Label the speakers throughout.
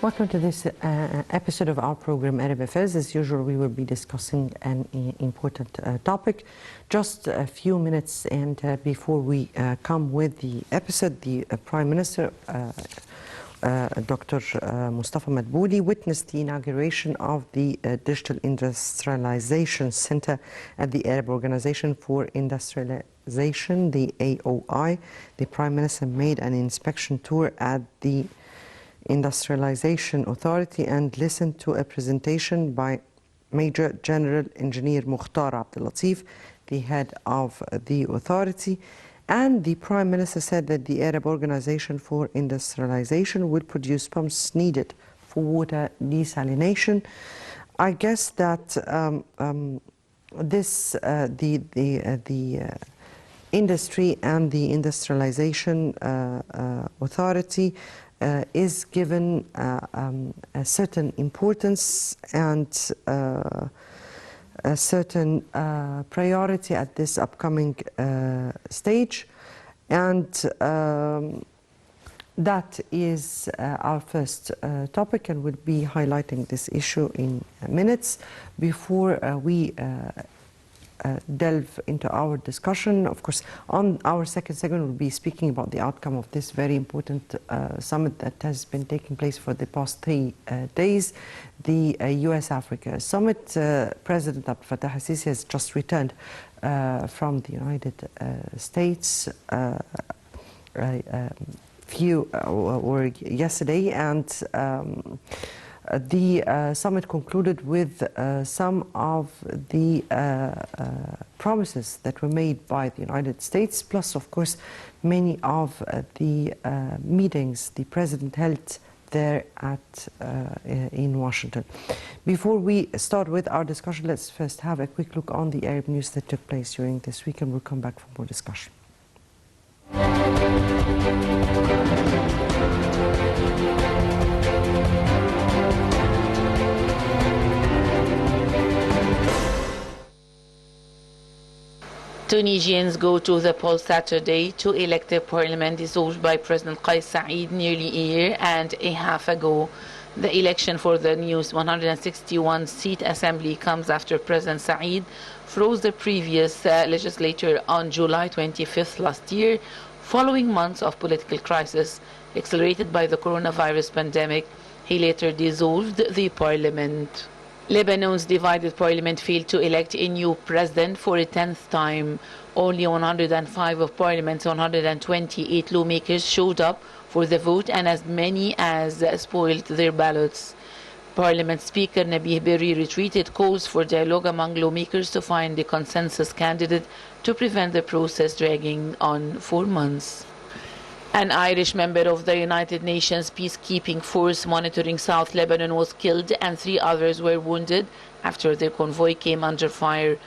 Speaker 1: Welcome to this episode of our program, Arab Affairs. As usual, we will be discussing an important topic. Just a few minutes and before we come with the episode, the Prime Minister, Dr. Mustafa Madbouli, witnessed the inauguration of the Digital Industrialization Center at the Arab Organization for Industrialization, the AOI. The Prime Minister made an inspection tour at the Industrialization Authority and listened to a presentation by Major General Engineer Mukhtar Abdel-Latif, the head of the authority. And the Prime Minister said that the Arab Organization for Industrialization will produce pumps needed for water desalination. I guess that the industry and the industrialization authority is given a certain importance and a certain priority at this upcoming stage, and that is our first topic, and we'll be highlighting this issue in minutes. Before we delve into our discussion, of course, on our second segment, we'll be speaking about the outcome of this very important summit that has been taking place for the past 3 days, the US-Africa Summit. President Abdel Fattah al-Sisi has just returned from the United States yesterday, and the summit concluded with some of the promises that were made by the United States, plus, of course, many of the meetings the President held there in Washington. Before we start with our discussion, let's first have a quick look on the Arab news that took place during this week, and we'll come back for more discussion.
Speaker 2: Tunisians go to the polls Saturday to elect a parliament dissolved by President Kais Saied nearly a year and a half ago. The election for the new 161-seat assembly comes after President Saied froze the previous legislature on July 25th last year, following months of political crisis accelerated by the coronavirus pandemic. He later dissolved the parliament. Lebanon's divided parliament failed to elect a new president for a 10th time. Only 105 of parliament's 128 lawmakers showed up for the vote, and as many as spoiled their ballots. Parliament Speaker Nabih Berri retreated calls for dialogue among lawmakers to find a consensus candidate to prevent the process dragging on for months. An Irish member of the United Nations peacekeeping force monitoring South Lebanon was killed and 3 others were wounded after their convoy came under fire.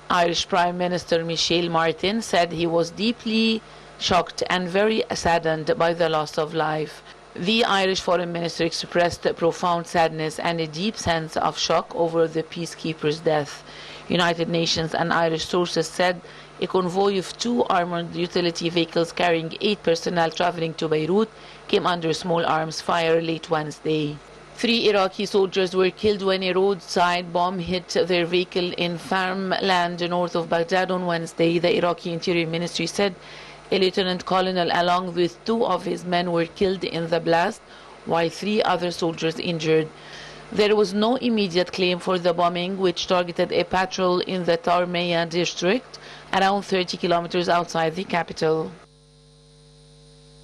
Speaker 2: Irish Prime Minister Michel Martin said he was deeply shocked and very saddened by the loss of life. The Irish Foreign Minister expressed profound sadness and a deep sense of shock over the peacekeeper's death. United Nations and Irish sources said a convoy of 2 armored utility vehicles carrying 8 personnel traveling to Beirut came under small arms fire late Wednesday. 3 Iraqi soldiers were killed when a roadside bomb hit their vehicle in farmland north of Baghdad on Wednesday. The Iraqi Interior Ministry said a lieutenant colonel along with 2 of his men were killed in the blast, while 3 other soldiers injured. There was no immediate claim for the bombing, which targeted a patrol in the Tarmeya district, around 30 kilometers outside the capital.